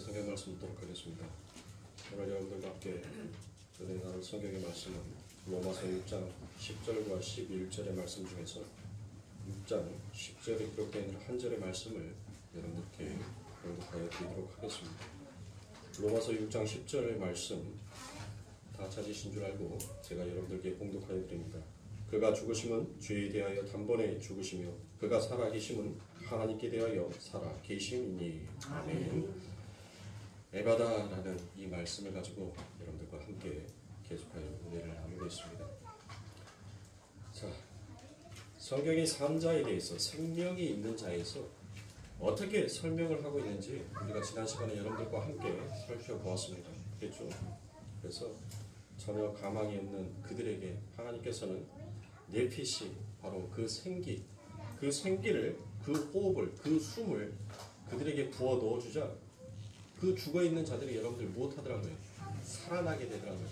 성경 말씀 듣도록 하겠습니다. 오늘 여러분들과 함께 은혜 나눌 성경의 말씀은 로마서 6장 10절과 11절의 말씀 중에서 6장 10절에 기록되어 있는 한 절의 말씀을 여러분들께 공독하여 드리도록 하겠습니다. 로마서 6장 10절의 말씀 다 찾으신 줄 알고 제가 여러분들께 공독하여 드립니다. 그가 죽으심은 죄에 대하여 단번에 죽으시며 그가 살아계심은 하나님께 대하여 살아계심이니. 아멘. 에바다라는 이 말씀을 가지고 여러분들과 함께 계속하여 은혜를 나누고 있습니다. 자, 성경이 산자에 대해서 생명이 있는 자에서 어떻게 설명을 하고 있는지 우리가 지난 시간에 여러분들과 함께 살펴보았습니다. 그렇죠? 그래서 전혀 가망이 없는 그들에게 하나님께서는 네피시, 바로 그 생기, 그 생기를, 그 호흡을, 그 숨을 그들에게 부어 넣어주자 그 죽어있는 자들이 여러분들 무엇하더라고요? 살아나게 되더라고요.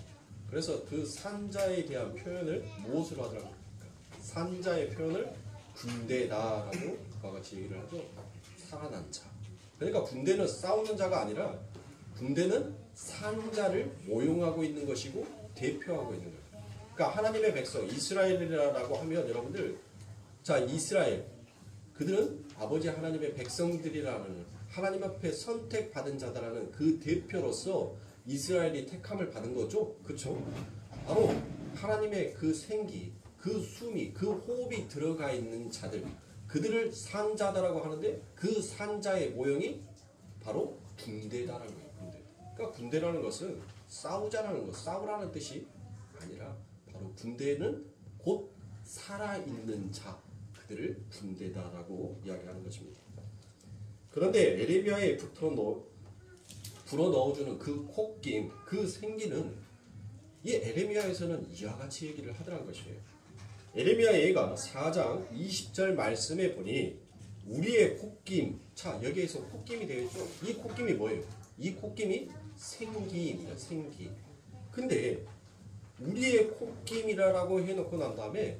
그래서 그 산자에 대한 표현을 무엇으로 하더라고요? 산자의 표현을 군대다라고 그와 같이 얘기를 하죠. 살아난 자. 그러니까 군대는 싸우는 자가 아니라 군대는 산자를 모용하고 있는 것이고 대표하고 있는 거예요. 그러니까 하나님의 백성 이스라엘이라고 하면 여러분들, 자, 이스라엘, 그들은 아버지 하나님의 백성들이라는, 하나님 앞에 선택받은 자다라는 그 대표로서 이스라엘이 택함을 받은 거죠. 그렇죠? 바로 하나님의 그 생기, 그 숨이, 그 호흡이 들어가 있는 자들, 그들을 산자다라고 하는데 그 산자의 모형이 바로 군대다라는 거예요. 군대. 그러니까 군대라는 것은 싸우자라는 것, 싸우라는 뜻이 아니라 바로 군대는 곧 살아있는 자, 그들을 군대다라고 이야기하는 것입니다. 그런데 에레미야에 불어 넣어주는 그 콧김, 그 생기는 이 에레미야에서는 이와 같이 얘기를 하더란 것이에요. 에레미야 예가 4장 20절 말씀에 보니 우리의 콧김, 자, 여기에서 콧김이 되겠죠. 이 콧김이 뭐예요? 이 콧김이 생기입니다. 생기. 근데 우리의 콧김이라고 해놓고 난 다음에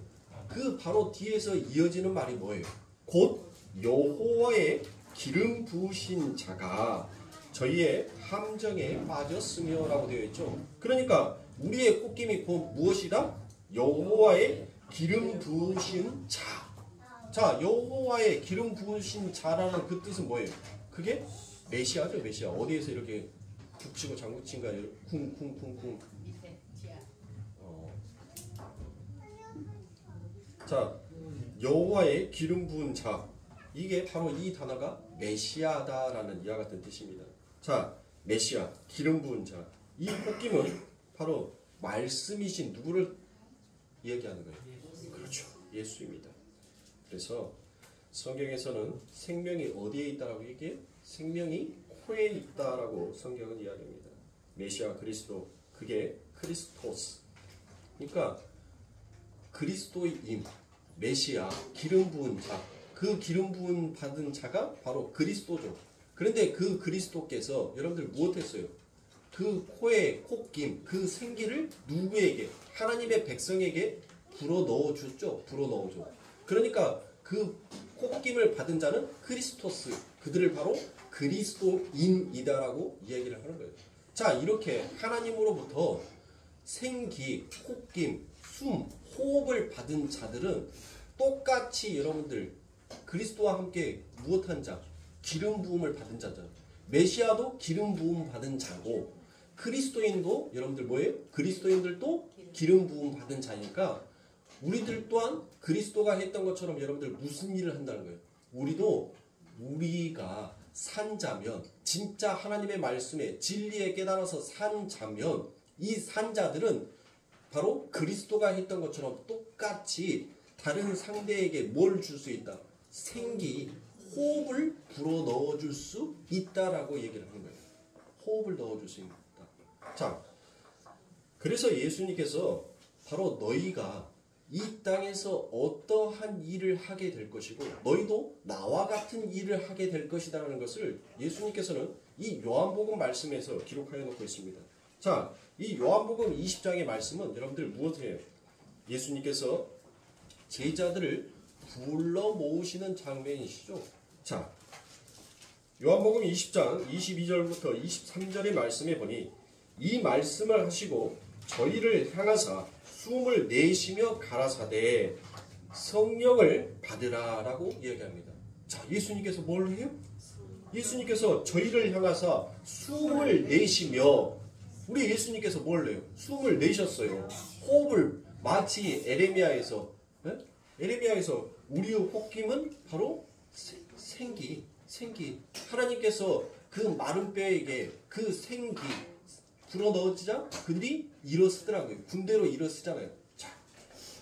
그 바로 뒤에서 이어지는 말이 뭐예요? 곧 여호와의 기름 부으신 자가 저희의 함정에 빠졌으며 라고 되어 있죠. 그러니까 우리의 콧김이 곧 무엇이다? 여호와의 기름 부으신 자. 자, 여호와의 기름 부으신 자라는 그 뜻은 뭐예요? 그게 메시아죠. 메시아. 어디에서 이렇게 북치고 장구친가 쿵쿵쿵쿵. 자, 여호와의 기름 부은 자, 이게 바로 이 단어가 메시아다라는 이와 같은 뜻입니다. 자, 메시아, 기름 부은 자, 이 콧김은 바로 말씀이신 누구를 이야기하는 거예요? 그렇죠, 예수입니다. 그래서 성경에서는 생명이 어디에 있다라고 얘기해? 생명이 코에 있다라고 성경은 이야기합니다. 메시아, 그리스도, 그게 크리스토스. 그러니까 그리스도인, 메시아, 기름 부은 자, 그 기름 부은 받은 자가 바로 그리스도죠. 그런데 그 그리스도께서 여러분들 무엇했어요? 그 코에 콧김, 그 생기를 누구에게? 하나님의 백성에게 불어 넣어줬죠. 불어 넣어줘. 그러니까 그 콧김을 받은 자는 크리스토스, 그들을 바로 그리스도인이다라고 이야기를 하는 거예요. 자, 이렇게 하나님으로부터 생기, 콧김, 숨, 호흡을 받은 자들은 똑같이 여러분들 그리스도와 함께 무엇한 자? 기름 부음을 받은 자죠. 메시아도 기름 부음 받은 자고 그리스도인도 여러분들 뭐예요? 그리스도인들도 기름 부음 받은 자니까 우리들 또한 그리스도가 했던 것처럼 여러분들 무슨 일을 한다는 거예요? 우리가 산 자면, 진짜 하나님의 말씀에 진리에 깨달아서 산 자면 이 산 자들은 바로 그리스도가 했던 것처럼 똑같이 다른 상대에게 뭘 줄 수 있다? 생기, 호흡을 불어 넣어줄 수 있다라고 얘기를 하는 거예요. 호흡을 넣어줄 수 있다. 자, 그래서 예수님께서 바로 너희가 이 땅에서 어떠한 일을 하게 될 것이고 너희도 나와 같은 일을 하게 될 것이다라는 것을 예수님께서는 이 요한복음 말씀에서 기록하여 놓고 있습니다. 자, 이 요한복음 20장의 말씀은 여러분들 무엇을 해요? 예수님께서 제자들을 불러 모으시는 장면이시죠. 자, 요한복음 20장 22절부터 23절의 말씀에 보니 이 말씀을 하시고 저희를 향하사 숨을 내쉬며 가라사대 성령을 받으라라고 이야기합니다. 자, 예수님께서 뭘 해요? 예수님께서 저희를 향하사 숨을 내쉬며, 우리 예수님께서 뭘 해요? 숨을 내셨어요. 호흡을, 마치 에레미야에서 우리의 호흡은 바로 생기. 하나님께서 그 마른 뼈에게 그 생기 불어넣었자 그들이 일어서더라고요. 군대로 일어서잖아요. 자,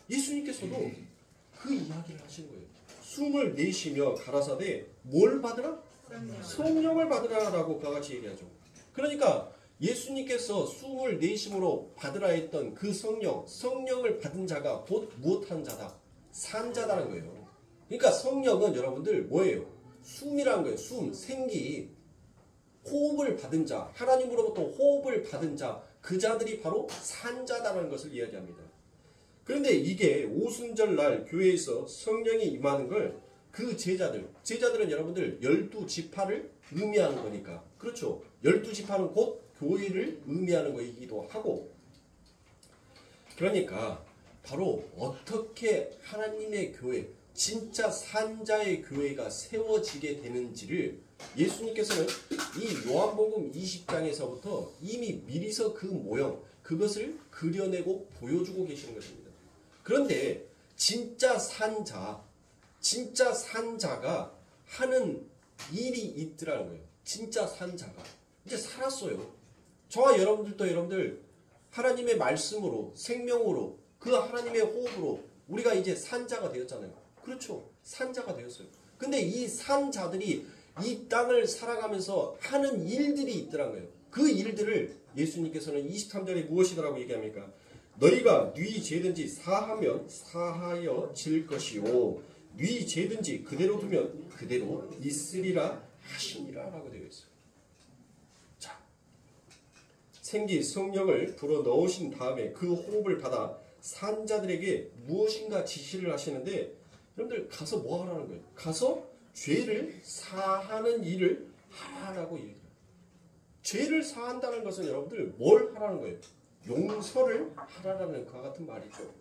예수님께서도 그 이야기를 하시는 거예요. 숨을 내쉬며 가라사대 뭘 받으라? 성령을 받으라라고 그와 같이 얘기하죠. 그러니까 예수님께서 숨을 내쉬므로 받으라 했던 그 성령을 받은 자가 곧 무엇하는 자다? 산 자다는 거예요. 그러니까 성령은 여러분들 뭐예요? 숨이라는 거예요. 숨, 생기, 호흡을 받은 자, 하나님으로부터 호흡을 받은 자, 그 자들이 바로 산 자다라는 것을 이야기합니다. 그런데 이게 오순절날 교회에서 성령이 임하는 걸 그 제자들은 여러분들 12지파를 의미하는 거니까, 그렇죠? 12지파는 곧 교회를 의미하는 것이기도 하고, 그러니까 바로 어떻게 하나님의 교회, 진짜 산자의 교회가 세워지게 되는지를 예수님께서는 이 요한복음 20장에서부터 이미 미리서 그 모형, 그것을 그려내고 보여주고 계시는 것입니다. 그런데 진짜 산자가 하는 일이 있더라는 거예요. 진짜 산자가 이제 살았어요. 저와 여러분들 하나님의 말씀으로, 생명으로, 그 하나님의 호흡으로 우리가 이제 산자가 되었잖아요. 그렇죠? 산자가 되었어요. 근데 이 산자들이 이 땅을 살아가면서 하는 일들이 있더란 거예요. 그 일들을 예수님께서는 23절에 무엇이더라고 얘기합니까? 너희가 네 죄든지 사하면 사하여 질 것이요 네 죄든지 그대로 두면 그대로 있으리라 하시니라 라고 되어 있어요. 자, 생기 성령을 불어 넣으신 다음에 그 호흡을 받아 산자들에게 무엇인가 지시를 하시는데, 여러분들 가서 뭐 하라는 거예요? 가서 죄를 사하는 일을 하라고 얘기해요. 죄를 사한다는 것은 여러분들 뭘 하라는 거예요? 용서를 하라는 그와 같은 말이죠.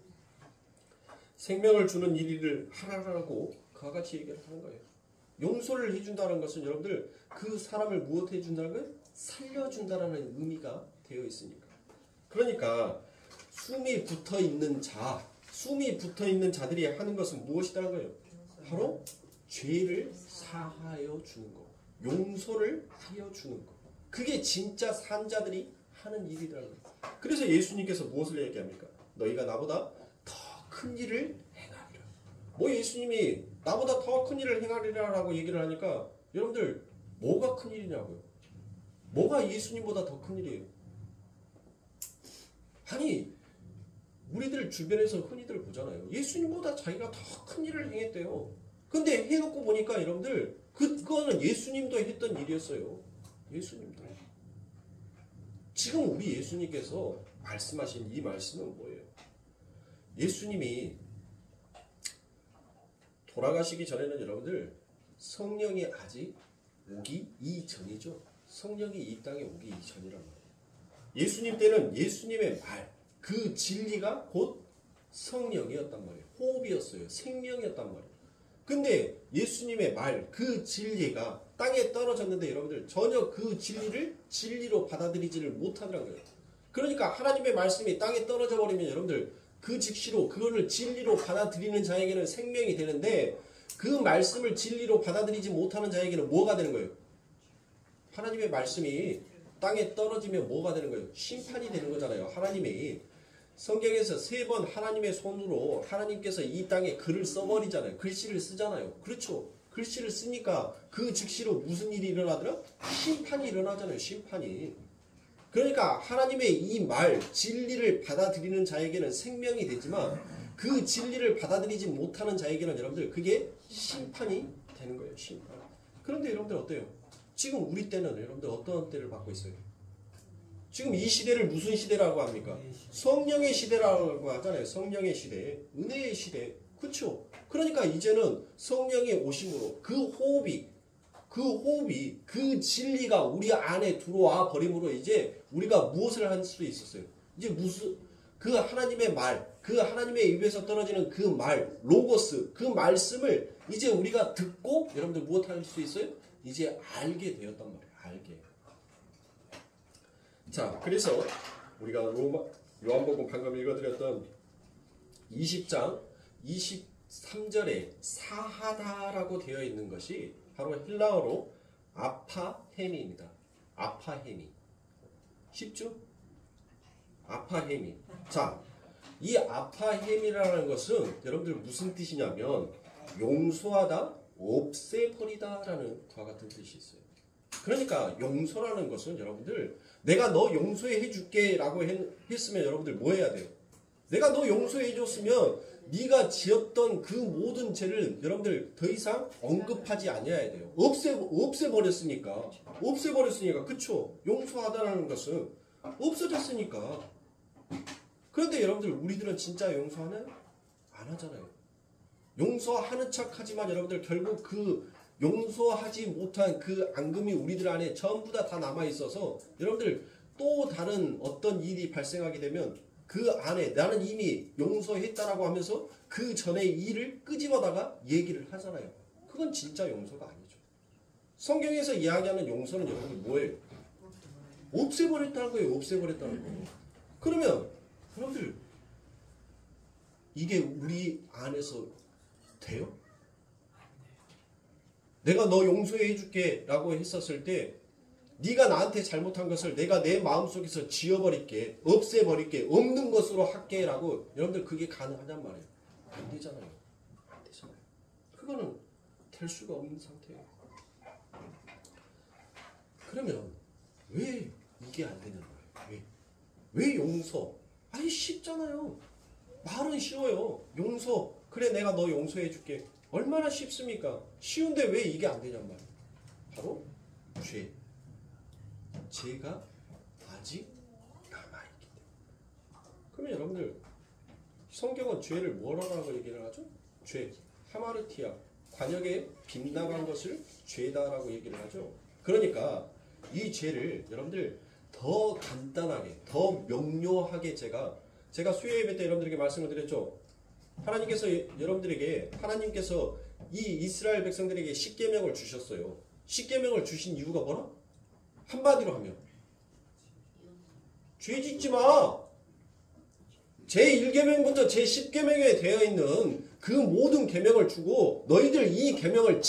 생명을 주는 일을 하라고 그와 같이 얘기를 하는 거예요. 용서를 해준다는 것은 여러분들 그 사람을 무엇 해준다는 거예요? 살려준다는 의미가 되어 있으니까. 그러니까 숨이 붙어있는 자들이 하는 것은 무엇이라는 거예요? 바로 죄를 사하여 주는 것, 용서를 하여 주는 것. 그게 진짜 산자들이 하는 일이라는 거예요. 그래서 예수님께서 무엇을 얘기합니까? 너희가 나보다 더 큰 일을 행하리라. 뭐 예수님이 나보다 더 큰 일을 행하리라라고 얘기를 하니까 여러분들 뭐가 큰 일이냐고요? 뭐가 예수님보다 더 큰 일이에요? 아니, 우리들 주변에서 흔히들 보잖아요. 예수님보다 자기가 더 큰 일을 행했대요. 근데 해놓고 보니까 여러분들 그거는 예수님도 했던 일이었어요. 예수님도. 지금 우리 예수님께서 말씀하신 이 말씀은 뭐예요? 예수님이 돌아가시기 전에는 여러분들 성령이 아직 오기 이전이죠. 성령이 이 땅에 오기 이전이란 말이에요. 예수님 때는 예수님의 말, 그 진리가 곧 성령이었단 말이에요. 호흡이었어요. 생명이었단 말이에요. 근데 예수님의 말, 그 진리가 땅에 떨어졌는데 여러분들 전혀 그 진리를 진리로 받아들이지를 못하더라는 거예요. 그러니까 하나님의 말씀이 땅에 떨어져 버리면 여러분들 그 즉시로 그거를 진리로 받아들이는 자에게는 생명이 되는데, 그 말씀을 진리로 받아들이지 못하는 자에게는 뭐가 되는 거예요? 하나님의 말씀이 땅에 떨어지면 뭐가 되는 거예요? 심판이 되는 거잖아요. 하나님이 성경에서 3번 하나님의 손으로 하나님께서 이 땅에 글을 써버리잖아요. 글씨를 쓰잖아요. 그렇죠? 글씨를 쓰니까 그 즉시로 무슨 일이 일어나더라? 심판이 일어나잖아요. 심판이. 그러니까 하나님의 이 말, 진리를 받아들이는 자에게는 생명이 되지만 그 진리를 받아들이지 못하는 자에게는 여러분들 그게 심판이 되는 거예요. 심판. 그런데 여러분들 어때요? 지금 우리 때는 여러분들 어떤 때를 받고 있어요? 지금 이 시대를 무슨 시대라고 합니까? 성령의 시대라고 하잖아요. 성령의 시대, 은혜의 시대. 그렇죠? 그러니까 이제는 성령의 오심으로 그 호흡이 그 호흡이 그 진리가 우리 안에 들어와 버림으로 이제 우리가 무엇을 할 수 있었어요? 이제 무슨 그 하나님의 말, 그 하나님의 입에서 떨어지는 그 말, 로고스, 그 말씀을 이제 우리가 듣고 여러분들 무엇 할 수 있어요? 이제 알게 되었단 말이에요. 알게. 자, 그래서 우리가 요한복음 방금 읽어드렸던 20장 23절에 사하다라고 되어 있는 것이 바로 헬라어로 아파헤미입니다. 아파헤미. 쉽죠? 아파헤미. 자, 이 아파헤미라는 것은 여러분들 무슨 뜻이냐면 용서하다, 없애버리다라는 그와 같은 뜻이 있어요. 그러니까 용서라는 것은 여러분들 내가 너 용서해 줄게 라고 했으면 여러분들 뭐 해야 돼요? 내가 너 용서해 줬으면 네가 지었던 그 모든 죄를 여러분들 더 이상 언급하지 않아야 돼요. 없애버렸으니까. 그쵸? 용서하다라는 것은 없어졌으니까. 그런데 여러분들 우리들은 진짜 용서하나요? 안 하잖아요. 용서하는 척 하지만 여러분들 결국 그 용서하지 못한 그 앙금이 우리들 안에 전부 다 남아있어서 여러분들 또 다른 어떤 일이 발생하게 되면 그 안에 나는 이미 용서했다라고 하면서 그 전의 일을 끄집어다가 얘기를 하잖아요. 그건 진짜 용서가 아니죠. 성경에서 이야기하는 용서는 여러분들 뭐예요? 없애버렸다는 거예요. 없애버렸다는 거예요. 그러면 여러분들 이게 우리 안에서 돼요? 내가 너 용서해 줄게 라고 했었을 때 네가 나한테 잘못한 것을 내가 내 마음속에서 지워버릴게, 없애버릴게, 없는 것으로 할게 라고 여러분들 그게 가능하냔 말이에요. 안 되잖아요. 안 되잖아요. 그거는 될 수가 없는 상태예요. 그러면 왜 이게 안 되는 거예요? 왜 용서? 아니 쉽잖아요. 말은 쉬워요. 용서. 그래 내가 너 용서해 줄게. 얼마나 쉽습니까? 쉬운데 왜 이게 안 되냔 말이에요. 바로 죄. 죄가 아직 남아있기 때문에. 그러면 여러분들 성경은 죄를 뭐라고 얘기를 하죠? 죄. 하마르티아. 관역에 빗나간 것을 죄다라고 얘기를 하죠. 그러니까 이 죄를 여러분들 더 간단하게 더 명료하게 제가 수요 예배 때 여러분들에게 말씀을 드렸죠. 하나님께서 이 이스라엘 백성들에게 십계명을 주셨어요. 십계명을 주신 이유가 뭐라? 한마디로 하면 죄 짓지 마. 제1계명부터 제10계명에 되어 있는 그 모든 계명을 주고 너희들 이 계명을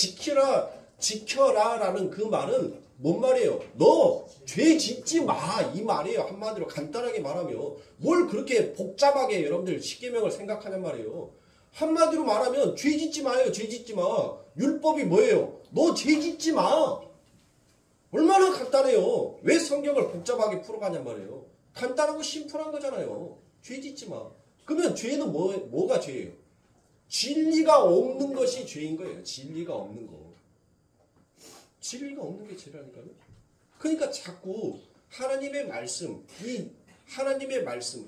지켜라라는 그 말은 뭔 말이에요? 너 죄 짓지 마 이 말이에요. 한마디로 간단하게 말하면 뭘 그렇게 복잡하게 여러분들 십계명을 생각하냔 말이에요. 한마디로 말하면 죄 짓지 마요. 죄 짓지 마. 율법이 뭐예요? 너 죄 짓지 마. 얼마나 간단해요. 왜 성경을 복잡하게 풀어가냔 말이에요. 간단하고 심플한 거잖아요. 죄 짓지 마. 그러면 죄는 뭐가 죄예요? 진리가 없는 것이 죄인 거예요. 진리가 없는 거. 진리가 없는 게 죄라니까요. 그러니까 자꾸 하나님의 말씀,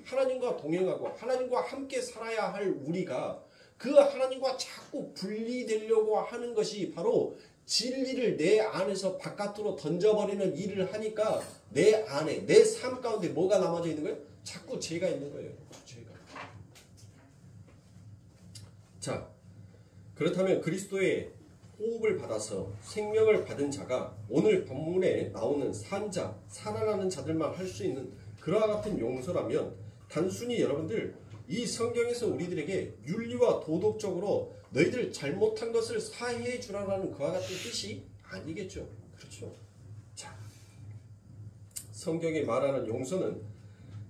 하나님과 동행하고 하나님과 함께 살아야 할 우리가 그 하나님과 자꾸 분리되려고 하는 것이 바로 진리를 내 안에서 바깥으로 던져버리는 일을 하니까 내 안에, 내 삶 가운데 뭐가 남아져 있는 거예요? 자꾸 죄가 있는 거예요. 죄가. 자, 그렇다면 그리스도의 호흡을 받아서 생명을 받은 자가 오늘 본문에 나오는 산자, 살아나는 자들만 할 수 있는 그와 같은 용서라면 단순히 여러분들 이 성경에서 우리들에게 윤리와 도덕적으로 너희들 잘못한 것을 사해해 주라는 그와 같은 뜻이 아니겠죠. 그렇죠. 자, 성경이 말하는 용서는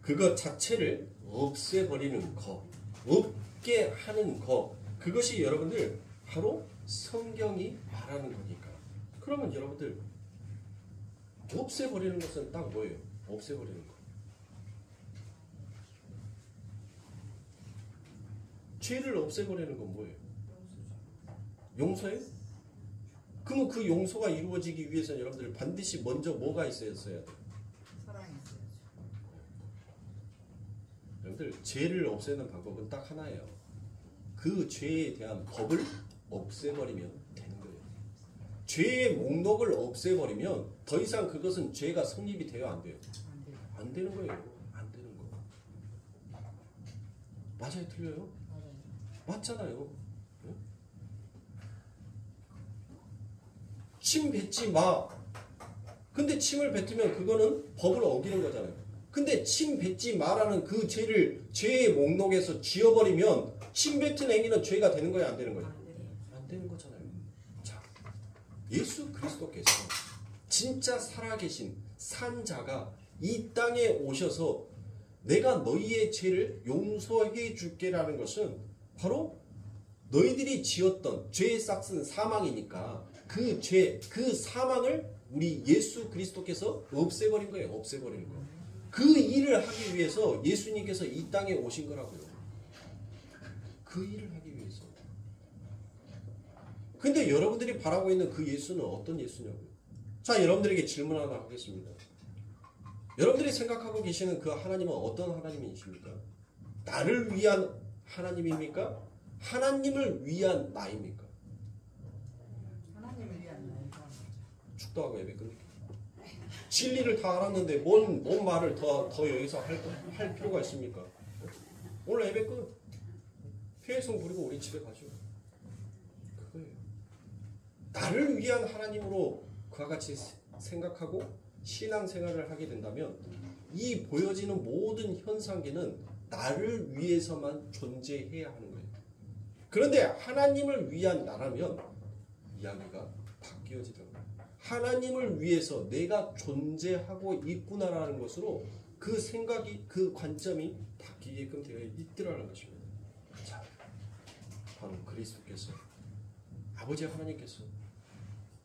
그것 자체를 없애버리는 것, 없게 하는 것, 그것이 여러분들 바로 성경이 말하는 거니까. 그러면 여러분들 없애버리는 것은 딱 뭐예요? 없애버리는 거. 죄를 없애버리는 건 뭐예요? 용서예요? 그러면 그 용서가 이루어지기 위해서는 여러분들 반드시 먼저 뭐가 있어야 돼요? 사랑이 있어야죠. 여러분들 죄를 없애는 방법은 딱 하나예요. 그 죄에 대한 법을 없애버리면 되는 거예요. 죄의 목록을 없애버리면 더 이상 그것은 죄가 성립이 돼요, 안 돼요? 안 되는 거예요. 안 되는 거. 맞아요, 틀려요? 맞잖아요. 응? 침 뱉지 마. 근데 침을 뱉으면 그거는 법을 어기는 거잖아요. 근데 침 뱉지 마라는 그 죄를 죄의 목록에서 지워버리면 침 뱉은 행위는 죄가 되는 거예요, 안 되는 거예요? 안 되는 거잖아요. 자, 예수 그리스도께서 진짜 살아계신 산자가 이 땅에 오셔서 내가 너희의 죄를 용서해 줄게라는 것은 바로 너희들이 지었던 죄의 싹은 사망이니까 그 죄, 그 사망을 우리 예수 그리스도께서 없애버린 거예요. 없애버리는 거. 그 일을 하기 위해서 예수님께서 이 땅에 오신 거라고요. 그 일을 하기 위해서. 근데 여러분들이 바라고 있는 그 예수는 어떤 예수냐고요? 자, 여러분들에게 질문 하나 하겠습니다. 여러분들이 생각하고 계시는 그 하나님은 어떤 하나님이십니까? 나를 위한 하나님입니까? 하나님을 위한 나입니까? 하나님을 위한 나이가. 축도하고 예배 끊을게요. 진리를 다 알았는데 뭔 말을 더 여기서 할 필요가 있습니까? 오늘 예배 끝. 회의성 부리고 우리 집에 가죠. 그거예요. 나를 위한 하나님으로 그와 같이 생각하고 신앙생활을 하게 된다면 이 보여지는 모든 현상계는 나를 위해서만 존재해야 하는 거예요. 그런데 하나님을 위한 나라면 이야기가 바뀌어지더라고요. 하나님을 위해서 내가 존재하고 있구나라는 것으로 그 생각이, 그 관점이 바뀌게끔 되어 있더라는 것입니다. 자, 바로 그리스도께서, 아버지 하나님께서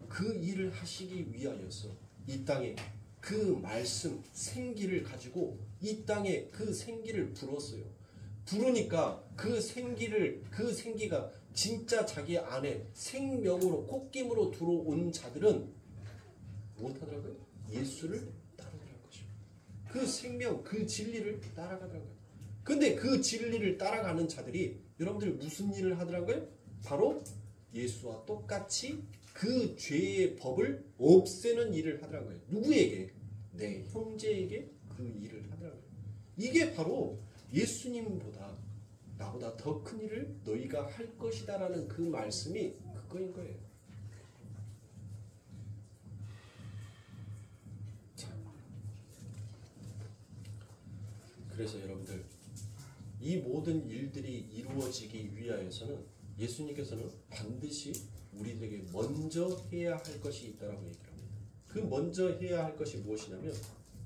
그 일을 하시기 위하여서 이 땅에 그 말씀, 생기를 가지고 이 땅에 그 생기를 불었어요. 부르니까 그 생기가 진짜 자기 안에 생명으로 꽃김으로 들어온 자들은 무엇하더라고요? 예수를 따르더라는 것이죠. 그 생명, 그 진리를 따라가더라는 거예요. 근데 그 진리를 따라가는 자들이 여러분들 무슨 일을 하더라고요? 바로 예수와 똑같이 그 죄의 법을 없애는 일을 하더라는 거예요. 누구에게? 내 형제에게 그 일을 하더라는 거예요. 이게 바로 예수님보다 나보다 더 큰 일을 너희가 할 것이다 라는 그 말씀이 그거인 거예요. 자, 그래서 여러분들 이 모든 일들이 이루어지기 위하여서는 예수님께서는 반드시 우리들에게 먼저 해야 할 것이 있다라고 얘기를 합니다. 그 먼저 해야 할 것이 무엇이냐면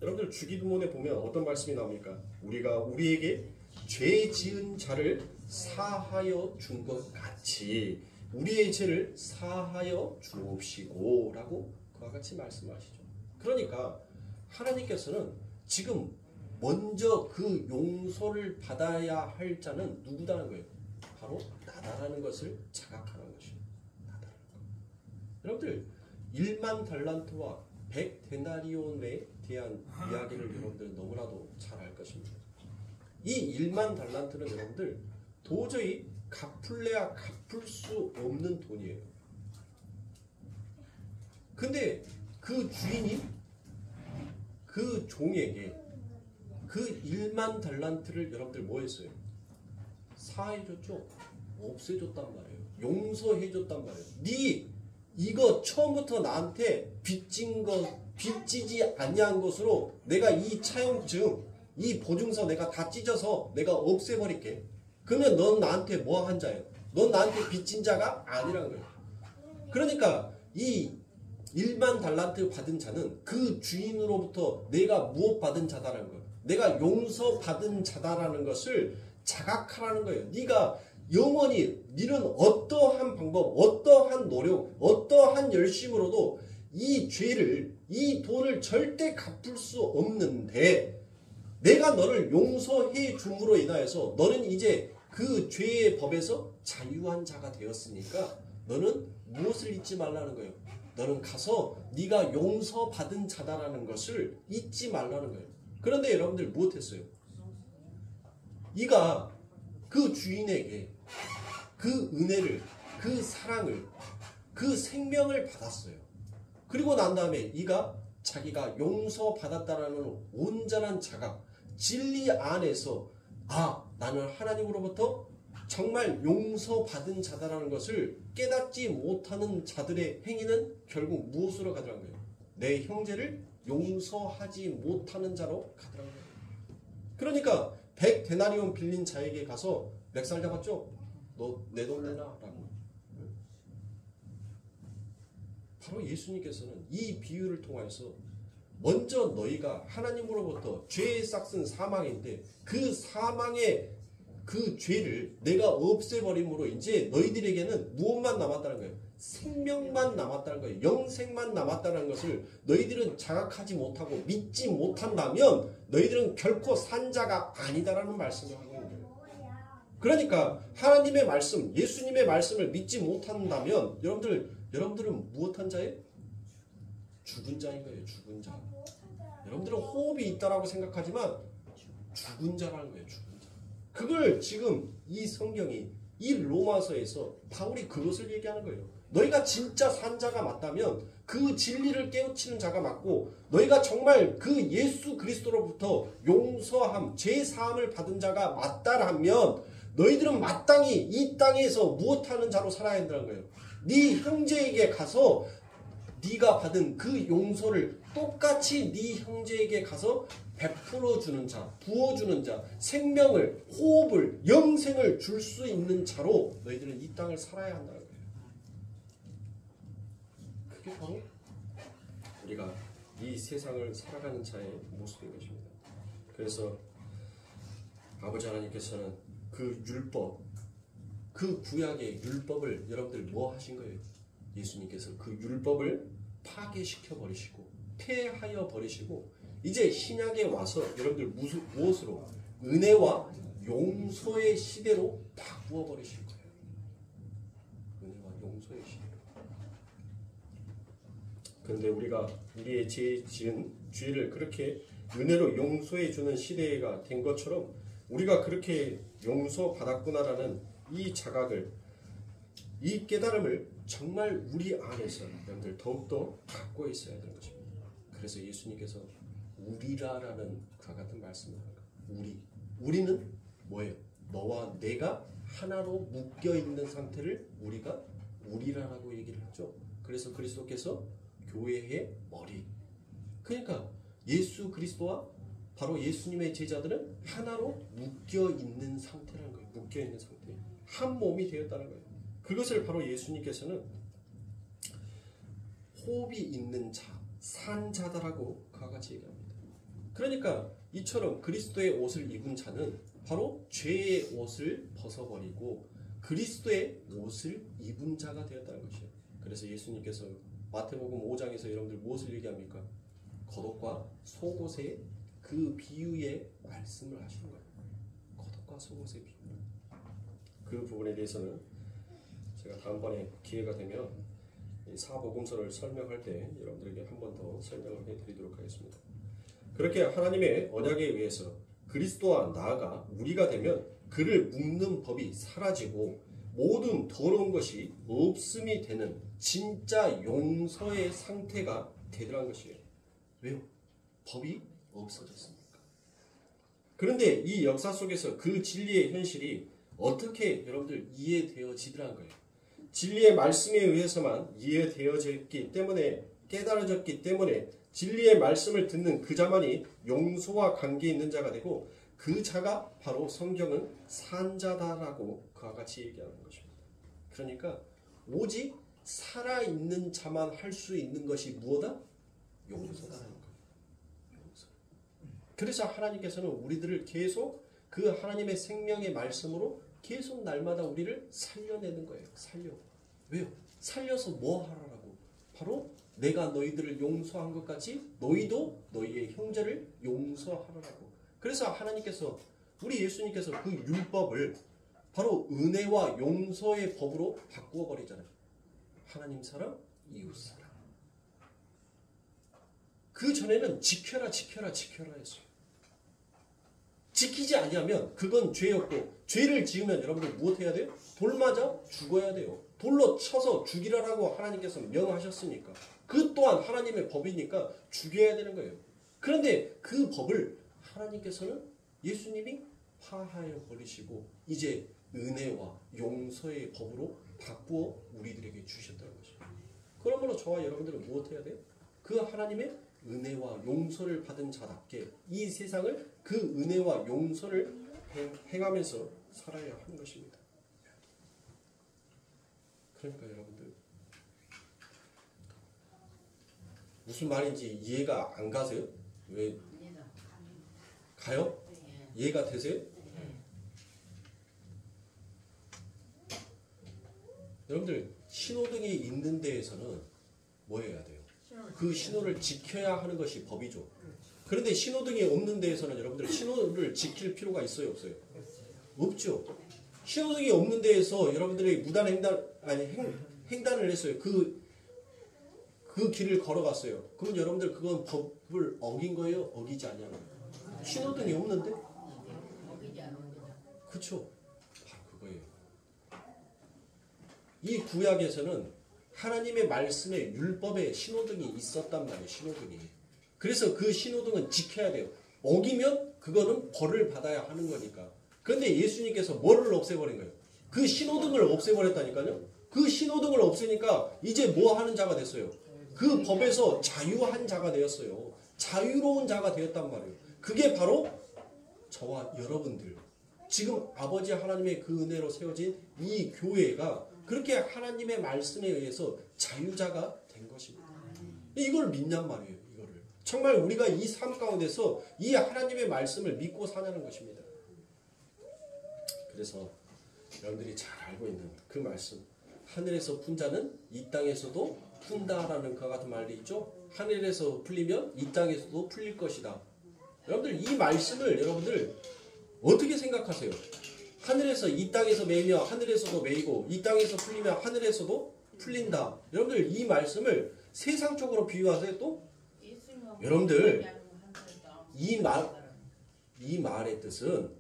여러분들 주기도문에 보면 어떤 말씀이 나옵니까? 우리가 우리에게 죄 지은 자를 사하여 준 것 같이 우리의 죄를 사하여 주옵시고 라고 그와 같이 말씀하시죠. 그러니까 하나님께서는 지금 먼저 그 용서를 받아야 할 자는 누구다는 거예요? 바로 나다라는 것을 자각하는 것이에요. 나다라는 것. 여러분들 1만 달란트와 100데나리온에 대한 이야기를 여러분들 너무나도 잘 알 것입니다. 이 1만 달란트는 여러분들 도저히 갚을래야 갚을 수 없는 돈이에요. 근데 그 주인이 그 종에게 그 1만 달란트를 여러분들 뭐 했어요? 사해줬죠? 없애줬단 말이에요. 용서해줬단 말이에요. 네 이거 처음부터 나한테 빚지지 아니한 것으로 내가 이 차용증, 이 보증서 내가 다 찢어서 내가 없애버릴게. 그러면 넌 나한테 뭐 한 자예요? 넌 나한테 빚진 자가 아니라는 거예요. 그러니까 이 1만 달란트 받은 자는 그 주인으로부터 내가 무엇 받은 자다라는 거예요. 내가 용서받은 자다라는 것을 자각하라는 거예요. 네가 영원히 너는 어떠한 방법, 어떠한 노력, 어떠한 열심으로도 이 죄를, 이 돈을 절대 갚을 수 없는데 내가 너를 용서해 줌으로 인하여서 너는 이제 그 죄의 법에서 자유한 자가 되었으니까 너는 무엇을 잊지 말라는 거예요? 너는 가서 네가 용서받은 자다라는 것을 잊지 말라는 거예요. 그런데 여러분들 무엇했어요? 이가 그 주인에게 그 은혜를, 그 사랑을, 그 생명을 받았어요. 그리고 난 다음에 이가 자기가 용서받았다라는 온전한 자각, 진리 안에서 나는 하나님으로부터 정말 용서받은 자다라는 것을 깨닫지 못하는 자들의 행위는 결국 무엇으로 가더란 거예요? 내 형제를 용서하지 못하는 자로 가더란 거예요. 그러니까 100데나리온 빌린 자에게 가서 몇 살 잡았죠? 너 내 돈 내놔 라고. 바로 예수님께서는 이 비유를 통해서 먼저 너희가 하나님으로부터 죄의 싹슨 사망인데 그 사망의 그 죄를 내가 없애버림으로 이제 너희들에게는 무엇만 남았다는 거예요? 생명만 남았다는 거예요. 영생만 남았다는 것을 너희들은 자각하지 못하고 믿지 못한다면 너희들은 결코 산 자가 아니다라는 말씀을 하고 있는 거예요. 그러니까 하나님의 말씀, 예수님의 말씀을 믿지 못한다면 여러분들은 무엇한 자예요? 죽은 자인 거예요. 죽은 자. 여러분들은 호흡이 있다라고 생각하지만 죽은 자라는 거예요. 죽은 자. 그걸 지금 이 성경이 이 로마서에서 바울이 그것을 얘기하는 거예요. 너희가 진짜 산 자가 맞다면 그 진리를 깨우치는 자가 맞고 너희가 정말 그 예수 그리스도로부터 용서함, 죄사함을 받은 자가 맞다라면 너희들은 마땅히 이 땅에서 무엇하는 자로 살아야 한다는 거예요. 네 형제에게 가서 네가 받은 그 용서를 똑같이 네 형제에게 가서 베풀어 주는 자, 부어주는 자, 생명을, 호흡을, 영생을 줄 수 있는 자로 너희들은 이 땅을 살아야 한다는 거예요. 그게 바로 우리가 이 세상을 살아가는 자의 모습인 것입니다. 그래서 아버지 하나님께서는 그 율법, 그 구약의 율법을 여러분들 뭐 하신 거예요? 예수님께서 그 율법을 파괴시켜 버리시고 폐하여 버리시고 이제 신약에 와서 여러분들 무엇으로? 은혜와 용서의 시대로 바꾸어 버리실 거예요. 은혜와 용서의 시대로. 그런데 우리가 우리의 죄 지은 죄를 그렇게 은혜로 용서해 주는 시대가 된 것처럼 우리가 그렇게 용서받았구나라는 이 자각을, 이 깨달음을 정말 우리 안에서 여러분들 더욱더 갖고 있어야 되는 것입니다. 그래서 예수님께서 우리라라는 그와 같은 말씀을 합니다. 우리는 뭐예요? 너와 내가 하나로 묶여 있는 상태를 우리가 우리라라고 얘기를 하죠. 그래서 그리스도께서 교회의 머리. 그러니까 예수 그리스도와 바로 예수님의 제자들은 하나로 묶여 있는 상태라는 거예요. 묶여 있는 상태. 한 몸이 되었다는 거예요. 그것을 바로 예수님께서는 호흡이 있는 자, 산 자다라고 그와 같이 얘기합니다. 그러니까 이처럼 그리스도의 옷을 입은 자는 바로 죄의 옷을 벗어버리고 그리스도의 옷을 입은 자가 되었다는 것이에요. 그래서 예수님께서 마태복음 5장에서 여러분들 무엇을 얘기합니까? 겉옷과 속옷의 그 비유의 말씀을 하시는 거예요. 겉옷과 속옷의 비유. 그 부분에 대해서는 제가 다음번에 기회가 되면 사복음서를 설명할 때 여러분들에게 한 번 더 설명을 해드리도록 하겠습니다. 그렇게 하나님의 언약에 의해서 그리스도와 나아가 우리가 되면 그를 묶는 법이 사라지고 모든 더러운 것이 없음이 되는 진짜 용서의 상태가 되더란 것이에요. 왜요? 법이 없어졌습니까? 그런데 이 역사 속에서 그 진리의 현실이 어떻게 여러분들 이해되어지더란 거예요. 진리의 말씀에 의해서만 이해되어졌기 때문에 깨달아졌기 때문에 진리의 말씀을 듣는 그 자만이 용서와 관계 있는 자가 되고 그 자가 바로 성경은 산자다라고 그와 같이 얘기하는 것입니다. 그러니까 오직 살아있는 자만 할 수 있는 것이 무엇이다? 용서다라는 거예요. 용서. 그래서 하나님께서는 우리들을 계속 그 하나님의 생명의 말씀으로 계속 날마다 우리를 살려내는 거예요. 왜요? 살려서 뭐 하라라고? 바로 내가 너희들을 용서한 것 같이 너희도 너희의 형제를 용서하라라고. 그래서 하나님께서 우리 예수님께서 그 율법을 바로 은혜와 용서의 법으로 바꾸어 버리잖아요. 하나님 사랑, 이웃 사랑. 그 전에는 지켜라 했어요. 지키지 아니하면 그건 죄였고 죄를 지으면 여러분들 무엇 해야 돼요? 돌 맞아 죽어야 돼요. 돌로 쳐서 죽이라라고 하나님께서 명하셨으니까 그 또한 하나님의 법이니까 죽여야 되는 거예요. 그런데 그 법을 하나님께서는 예수님이 파하여 버리시고 이제 은혜와 용서의 법으로 바꾸어 우리들에게 주셨다는 것입니다. 그러므로 저와 여러분들은 무엇해야 돼요? 그 하나님의 은혜와 용서를 받은 자답게 이 세상을 그 은혜와 용서를 행하면서 살아야 하는 것입니다. 그러니까 여러분들 무슨 말인지 이해가 안 가세요? 왜 가요? 이해가 되세요? 여러분들 신호등이 있는 데에서는 뭐 해야 돼요? 그 신호를 지켜야 하는 것이 법이죠. 그런데 신호등이 없는 데에서는 여러분들 신호를 지킬 필요가 있어요, 없어요? 없죠. 신호등이 없는 데에서 여러분들이 무단 횡단을 했어요. 그 길을 걸어갔어요. 그럼 여러분들 그건 법을 어긴 거예요? 어기지 않냐고요? 신호등이 없는데? 그렇죠. 바로 그거예요. 이 구약에서는 하나님의 말씀에 율법에 신호등이 있었단 말이에요. 신호등이. 그래서 그 신호등은 지켜야 돼요. 어기면 그거는 벌을 받아야 하는 거니까. 그런데 예수님께서 뭐를 없애버린 거예요? 그 신호등을 없애버렸다니까요. 그 신호등을 없애니까 이제 뭐 하는 자가 됐어요? 그 법에서 자유한 자가 되었어요. 자유로운 자가 되었단 말이에요. 그게 바로 저와 여러분들. 지금 아버지 하나님의 그 은혜로 세워진 이 교회가 그렇게 하나님의 말씀에 의해서 자유자가 된 것입니다. 이걸 믿냔 말이에요. 이거를. 정말 우리가 이 삶 가운데서 이 하나님의 말씀을 믿고 사냐는 것입니다. 그래서 여러분들이 잘 알고 있는 그 말씀. 하늘에서 푼 자는 이 땅에서도 푼다라는 그와 같은 말이 있죠. 하늘에서 풀리면 이 땅에서도 풀릴 것이다. 여러분들 이 말씀을 여러분들 어떻게 생각하세요? 하늘에서 이 땅에서 매이며 하늘에서도 매이고 이 땅에서 풀리면 하늘에서도 풀린다. 여러분들 이 말씀을 세상적으로 비유하세요 또? 여러분들 이 말의 뜻은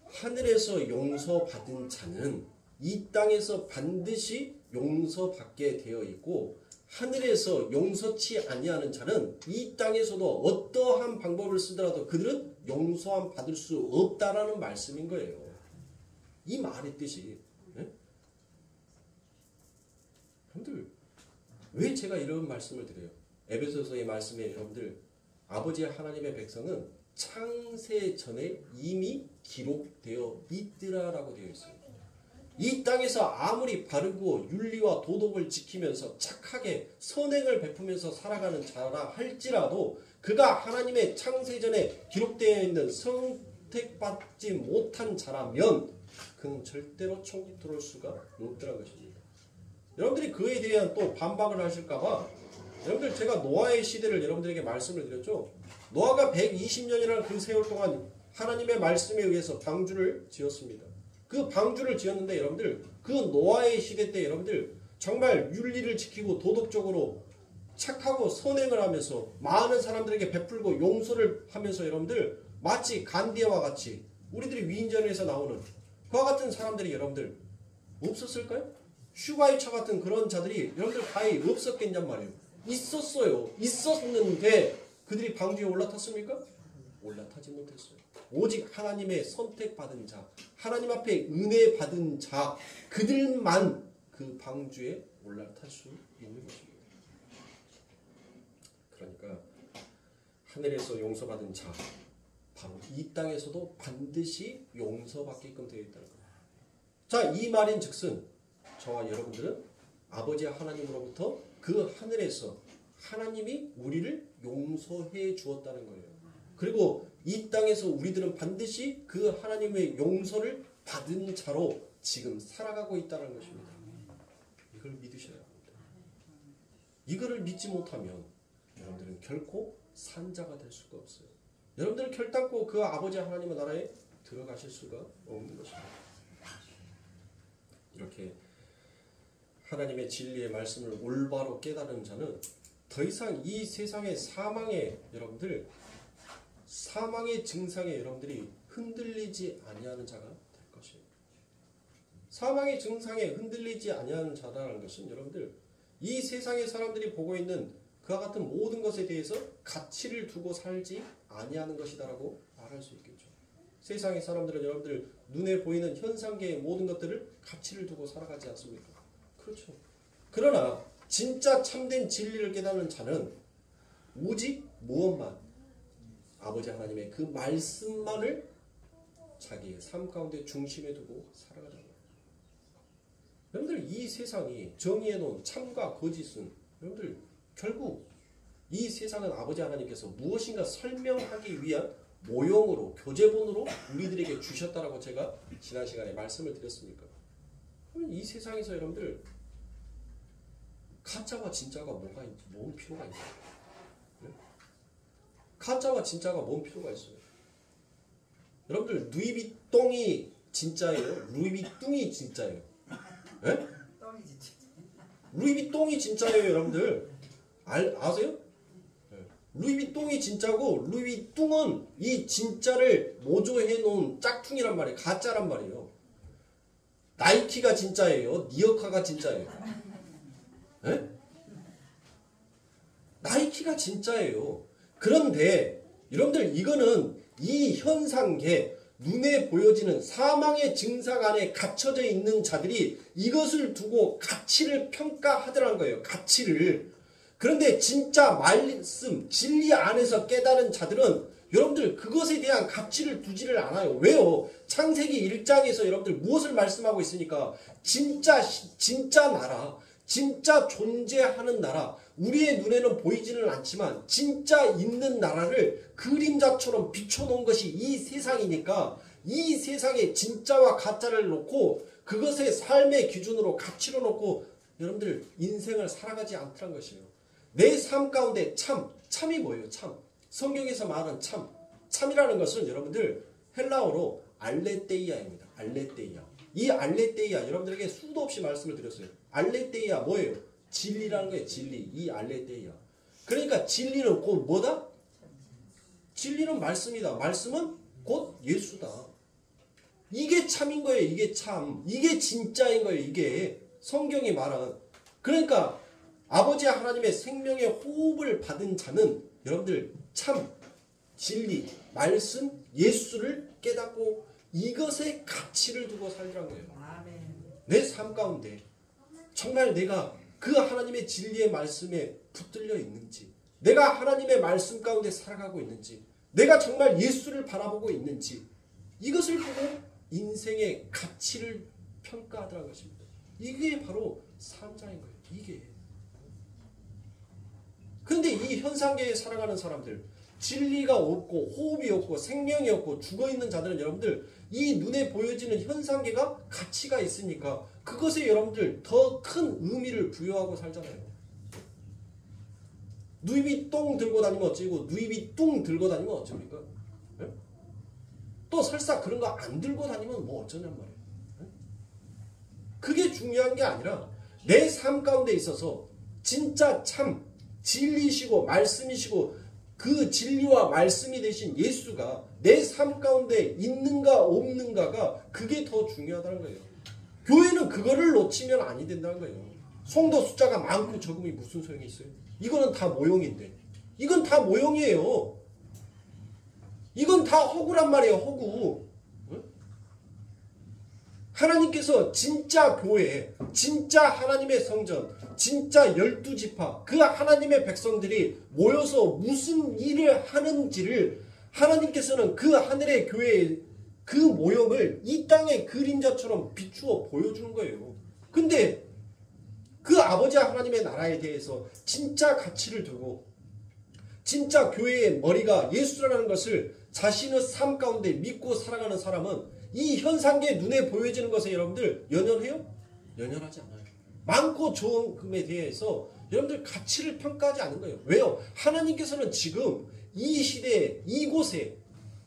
하늘에서 용서받은 자는 이 땅에서 반드시 용서받게 되어 있고 하늘에서 용서치 아니하는 자는 이 땅에서도 어떠한 방법을 쓰더라도 그들은 용서함 받을 수 없다라는 말씀인 거예요. 이 말의 뜻이. 네? 여러분들 왜 제가 이런 말씀을 드려요? 에베소서의 말씀에 여러분들 아버지 하나님의 백성은 창세 전에 이미 기록되어 있더라라고 되어 있어요. 이 땅에서 아무리 바르고 윤리와 도덕을 지키면서 착하게 선행을 베푸면서 살아가는 자라 할지라도 그가 하나님의 창세전에 기록되어 있는 선택받지 못한 자라면 그는 절대로 천국 들어올 수가 없더라는 것입니다. 여러분들이 그에 대한 또 반박을 하실까봐 여러분들 제가 노아의 시대를 여러분들에게 말씀을 드렸죠. 노아가 120년이라는 그 세월 동안 하나님의 말씀에 의해서 방주를 지었습니다. 그 방주를 지었는데 여러분들 그 노아의 시대 때 여러분들 정말 윤리를 지키고 도덕적으로 착하고 선행을 하면서 많은 사람들에게 베풀고 용서를 하면서 여러분들 마치 간디와 같이 우리들이 위인전에서 나오는 그와 같은 사람들이 여러분들 없었을까요? 슈가이처 같은 그런 자들이 여러분들 과연 없었겠냔 말이에요. 있었어요. 있었는데 그들이 방주에 올라탔습니까? 올라타지 못했어요. 오직 하나님의 선택받은 자, 하나님 앞에 은혜 받은 자, 그들만 그 방주에 올라탈 수 있는 것입니다. 그러니까 하늘에서 용서받은 자, 바로 이 땅에서도 반드시 용서받게끔 되어 있다는 겁니다. 자, 이 말인 즉슨 저와 여러분들은 아버지 하나님으로부터 그 하늘에서 하나님이 우리를 용서해 주었다는 거예요. 그리고 이 땅에서 우리들은 반드시 그 하나님의 용서를 받은 자로 지금 살아가고 있다는 것입니다. 이걸 믿으셔야 합니다. 이거를 믿지 못하면 여러분들은 결코 산자가 될 수가 없어요. 여러분들은 결단코 그 아버지 하나님의 나라에 들어가실 수가 없는 것입니다. 이렇게 하나님의 진리의 말씀을 올바로 깨달은 자는 더 이상 이 세상의 사망의 여러분들 사망의 증상에 여러분들이 흔들리지 아니하는 자가 될 것이에요. 사망의 증상에 흔들리지 아니하는 자라는 것은 여러분들 이 세상의 사람들이 보고 있는 그와 같은 모든 것에 대해서 가치를 두고 살지 아니하는 것이다라고 말할 수 있겠죠. 세상의 사람들은 여러분들 눈에 보이는 현상계의 모든 것들을 가치를 두고 살아가지 않습니까? 그렇죠. 그러나 진짜 참된 진리를 깨닫는 자는 오직 무엇만? 아버지 하나님의 그 말씀만을 자기의 삶 가운데 중심에 두고 살아가잖아요. 여러분들 이 세상이 정의해 놓은 참과 거짓은 여러분들 결국 이 세상은 아버지 하나님께서 무엇인가 설명하기 위한 모형으로 교재본으로 우리들에게 주셨다라고 제가 지난 시간에 말씀을 드렸습니까? 그러면 이 세상에서 여러분들 가짜와 진짜가 뭔 필요가 있나요? 네? 가짜와 진짜가 뭔 필요가 있어요? 여러분들 루이비통이 진짜예요? 루이비뚱이 진짜예요? 네? 루이비통이 진짜예요, 여러분들. 아세요? 네. 루이비통이 진짜고 루이비뚱은 이 진짜를 모조해 놓은 짝퉁이란 말이에요. 가짜란 말이에요. 나이키가 진짜예요? 니어카가 진짜예요? 네? 나이키가 진짜예요. 그런데 여러분들 이거는 이 현상계 눈에 보여지는 사망의 증상 안에 갇혀져 있는 자들이 이것을 두고 가치를 평가하더라는 거예요. 가치를. 그런데 진짜 말씀, 진리 안에서 깨달은 자들은 여러분들 그것에 대한 가치를 두지를 않아요. 왜요? 창세기 1장에서 여러분들 무엇을 말씀하고 있으니까 진짜 나라, 진짜 존재하는 나라, 우리의 눈에는 보이지는 않지만 진짜 있는 나라를 그림자처럼 비춰놓은 것이 이 세상이니까 이 세상에 진짜와 가짜를 놓고 그것의 삶의 기준으로 가치로 놓고 여러분들 인생을 살아가지 않더란 것이에요. 내 삶 가운데 참이 뭐예요? 참. 성경에서 말하는 참이라는 것은 여러분들 헬라어로 알레테이아입니다. 알레테이아. 이 알레테이아 여러분들에게 수도 없이 말씀을 드렸어요. 알레테이아 뭐예요? 진리라는 거예요. 진리. 이 알레테이아. 그러니까 진리는 곧 뭐다? 진리는 말씀이다. 말씀은 곧 예수다. 이게 참인 거예요. 이게 참. 이게 진짜인 거예요. 이게 성경이 말하는. 그러니까 아버지 하나님의 생명의 호흡을 받은 자는 여러분들 참, 진리, 말씀, 예수를 깨닫고 이것에 가치를 두고 살리라는 거예요. 내 삶 가운데 정말 내가 그 하나님의 진리의 말씀에 붙들려 있는지, 내가 하나님의 말씀 가운데 살아가고 있는지, 내가 정말 예수를 바라보고 있는지, 이것을 보고 인생의 가치를 평가하더라는 것입니다. 이게 바로 삶자인 거예요. 이게. 그런데 이 현상계에 살아가는 사람들, 진리가 없고 호흡이 없고 생명이 없고 죽어있는 자들은 여러분들 이 눈에 보여지는 현상계가 가치가 있으니까 그것에 여러분들 더 큰 의미를 부여하고 살잖아요. 누이비똥 들고 다니면 어찌고 누이비뚱 들고 다니면 어쩝니까? 네? 또 설사 그런 거 안 들고 다니면 뭐 어쩌냔 말이에요. 네? 그게 중요한 게 아니라 내 삶 가운데 있어서 진짜 참 진리시고 말씀이시고 그 진리와 말씀이 되신 예수가 내 삶 가운데 있는가 없는가가 그게 더 중요하다는 거예요. 교회는 그거를 놓치면 아니 된다는 거예요. 성도 숫자가 많고 적음이 무슨 소용이 있어요? 이거는 다 모형인데. 이건 다 모형이에요. 이건 다 허구란 말이에요. 허구. 하나님께서 진짜 교회, 진짜 하나님의 성전, 진짜 12지파, 그 하나님의 백성들이 모여서 무슨 일을 하는지를 하나님께서는 그 하늘의 교회의 그 모형을 이 땅의 그림자처럼 비추어 보여주는 거예요. 근데 그 아버지 하나님의 나라에 대해서 진짜 가치를 두고 진짜 교회의 머리가 예수라는 것을 자신의 삶 가운데 믿고 살아가는 사람은 이 현상계 눈에 보여지는 것에 여러분들 연연해요? 연연하지 않아요. 많고 좋은 금에 대해서 여러분들 가치를 평가하지 않는 거예요. 왜요? 하나님께서는 지금 이 시대에 이곳에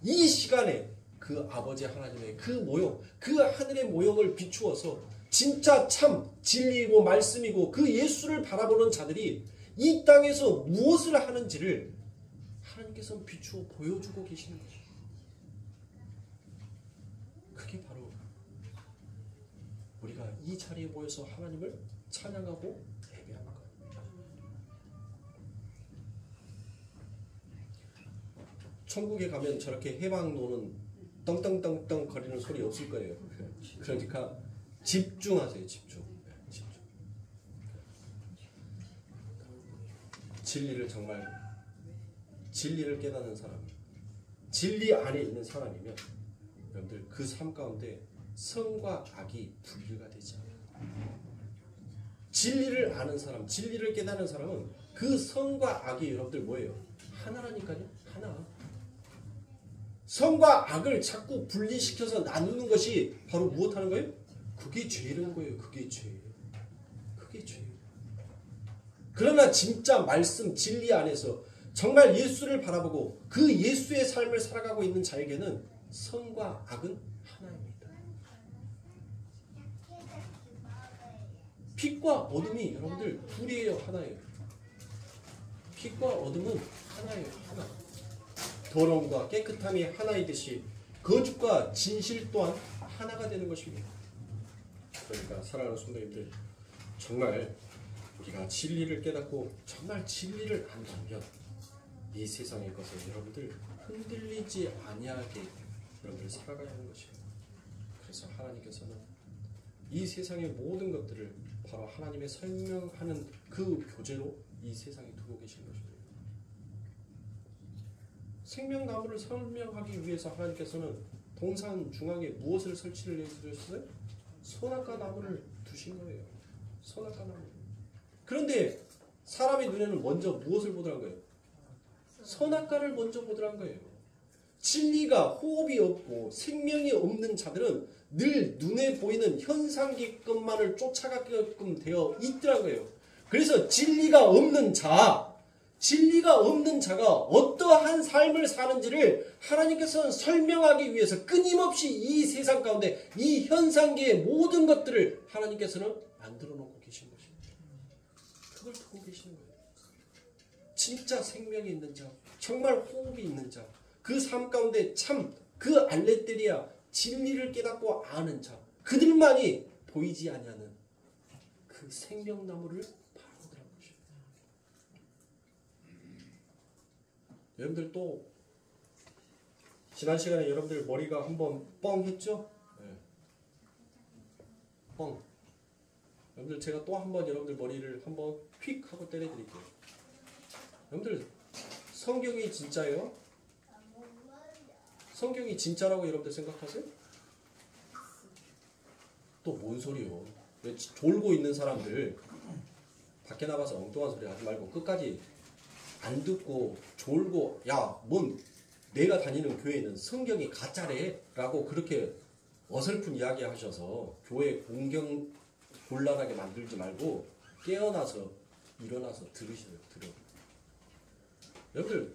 이 시간에 그 아버지 하나님의 그 모형, 그 하늘의 모형을 비추어서 진짜 참 진리이고 말씀이고 그 예수를 바라보는 자들이 이 땅에서 무엇을 하는지를 하나님께서는 비추어 보여주고 계시는 거죠. 그게 바로 우리가 이 자리에 모여서 하나님을 찬양하고 예배하는 거예요. 천국에 가면 저렇게 해방노는 떵떵떵떵 거리는 소리 없을 거예요. 그러니까 집중하세요. 집중. 집중. 진리를 정말 진리를 깨닫는 사람, 진리 안에 있는 사람이면 여러분들 그 삶 가운데 선과 악이 분리가 되지 않아요. 진리를 아는 사람, 진리를 깨닫는 사람은 그 선과 악이 여러분들 뭐예요? 하나라니까요. 하나. 선과 악을 자꾸 분리시켜서 나누는 것이 바로 무엇하는 거예요? 그게 죄라는 거예요. 그게 죄. 그게 죄. 그러나 진짜 말씀 진리 안에서 정말 예수를 바라보고 그 예수의 삶을 살아가고 있는 자에게는 선과 악은 하나입니다. 빛과 어둠이 여러분들 둘이에요. 하나예요. 빛과 어둠은 하나예요. 하나. 더러움과 깨끗함이 하나이듯이 거짓과 진실 또한 하나가 되는 것입니다. 그러니까 사랑하는 성도님들, 정말 우리가 진리를 깨닫고 정말 진리를 안다면 이 세상의 것을 여러분들 흔들리지 아니하게 여러분들 살아가야 하는 것입니다. 그래서 하나님께서는 이 세상의 모든 것들을 바로 하나님의 설명하는 그 교재로 이 세상에 두고 계신 것입니다. 생명나무를 설명하기 위해서 하나님께서는 동산 중앙에 무엇을 설치를 해주셨어요? 선악과 나무를 두신 거예요. 선악과 나무. 그런데 사람의 눈에는 먼저 무엇을 보더란 거예요? 선악과를 먼저 보더란 거예요. 진리가 호흡이 없고 생명이 없는 자들은 늘 눈에 보이는 현상기급만을 쫓아가게끔 되어 있더란 거예요. 그래서 진리가 없는 자가 어떠한 삶을 사는지를 하나님께서는 설명하기 위해서 끊임없이 이 세상 가운데 이 현상계의 모든 것들을 하나님께서는 만들어 놓고 계신 것입니다. 그걸 두고 계시는 거예요. 진짜 생명이 있는 자, 정말 호흡이 있는 자, 그 삶 가운데 참 그 알레테리아 진리를 깨닫고 아는 자, 그들만이 보이지 아니하는 그 생명나무를 바라보더라는 것입니다. 여러분들 또 지난 시간에 여러분들 머리가 한번 뻥 했죠? 네. 뻥. 여러분들 제가 또 한번 여러분들 머리를 한번 휙 하고 때려드릴게요. 여러분들 성경이 진짜예요? 성경이 진짜라고 여러분들 생각하세요? 또 뭔 소리요? 졸고 있는 사람들 밖에 나가서 엉뚱한 소리 하지 말고 끝까지 안 듣고 졸고 뭔 내가 다니는 교회는 성경이 가짜래 라고 그렇게 어설픈 이야기 하셔서 교회 공경 곤란하게 만들지 말고 깨어나서 일어나서 들으셔요. 여러분들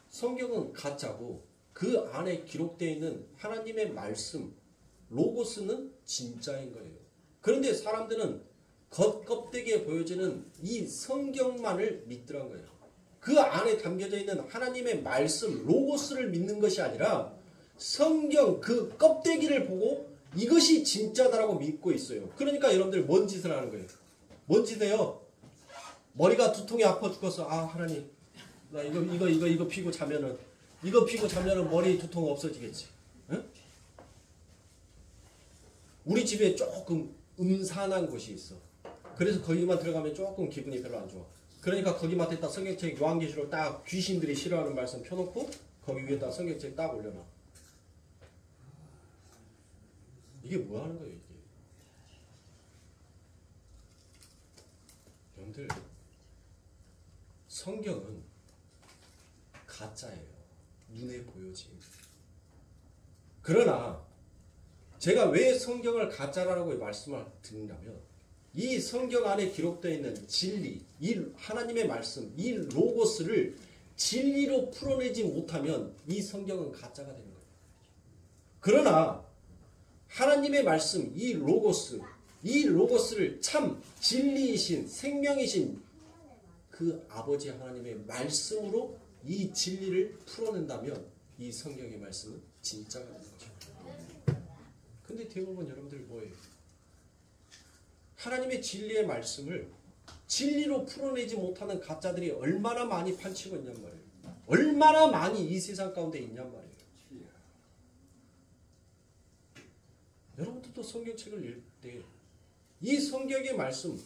성경은 가짜고 그 안에 기록되어 있는 하나님의 말씀 로고스는 진짜인 거예요. 그런데 사람들은 겉껍데기에 보여지는 이 성경만을 믿더란 거예요. 그 안에 담겨져 있는 하나님의 말씀 로고스를 믿는 것이 아니라 성경 그 껍데기를 보고 이것이 진짜다라고 믿고 있어요. 그러니까 여러분들 뭔 짓을 하는 거예요? 뭔 짓이에요? 머리가 두통이 아파 죽겠어. 하나님 나 이거 피고 자면은 머리 두통 없어지겠지. 응? 우리 집에 조금 음산한 곳이 있어. 그래서 거기만 들어가면 조금 기분이 별로 안 좋아. 그러니까 거기만 됐다 성경책 요한계시록 딱 귀신들이 싫어하는 말씀 펴놓고 거기 위에다 성경책 딱 올려놔. 이게 뭐 하는 거예요, 이게? 여러분들, 성경은 가짜예요. 눈에 보여짐. 그러나 제가 왜 성경을 가짜라고 말씀을 드리냐면 이 성경 안에 기록되어 있는 진리, 이 하나님의 말씀, 이 로고스를 진리로 풀어내지 못하면 이 성경은 가짜가 되는 거예요. 그러나 하나님의 말씀, 이 로고스를 참 진리이신 생명이신 그 아버지 하나님의 말씀으로 이 진리를 풀어낸다면 이 성경의 말씀은 진짜가 되는 거죠. 근데 대부분 여러분들 뭐예요? 하나님의 진리의 말씀을 진리로 풀어내지 못하는 가짜들이 얼마나 많이 판치고 있냔 말이에요. 얼마나 많이 이 세상 가운데 있냔 말이에요. 여러분들도 성경책을 읽을 때 이 성경의 말씀,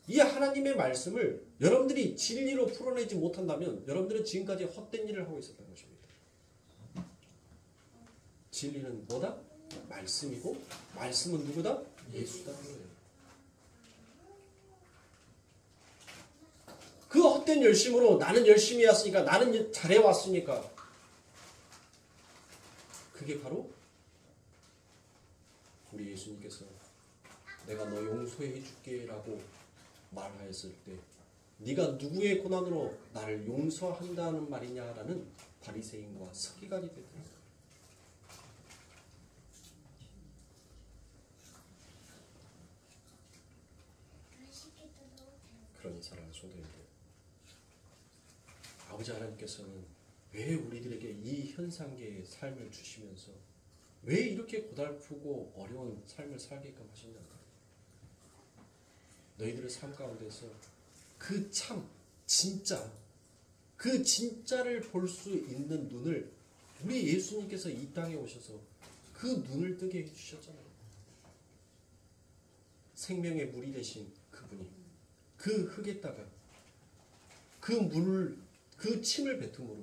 이 하나님의 말씀을 여러분들이 진리로 풀어내지 못한다면 여러분들은 지금까지 헛된 일을 하고 있었던 것입니다. 진리는 뭐다? 말씀이고 말씀은 누구다? 예수다. 그 헛된 열심으로 나는 열심히 왔으니까 나는 잘해왔으니까 그게 바로 우리 예수님께서 내가 너 용서해 줄게 라고 말하였을 때 네가 누구의 고난으로 나를 용서한다는 말이냐라는 바리새인과 서기관이 되더라. 그러니 사랑하는 성도님들, 아버지 하나님께서는 왜 우리들에게 이 현상계의 삶을 주시면서 왜 이렇게 고달프고 어려운 삶을 살게끔 하셨는가? 너희들의 삶 가운데서 그 참, 진짜, 그 진짜를 볼 수 있는 눈을 우리 예수님께서 이 땅에 오셔서 그 눈을 뜨게 해주셨잖아요. 생명의 물이 되신 그분이 그 흙에다가 그 물을, 그 침을 뱉음으로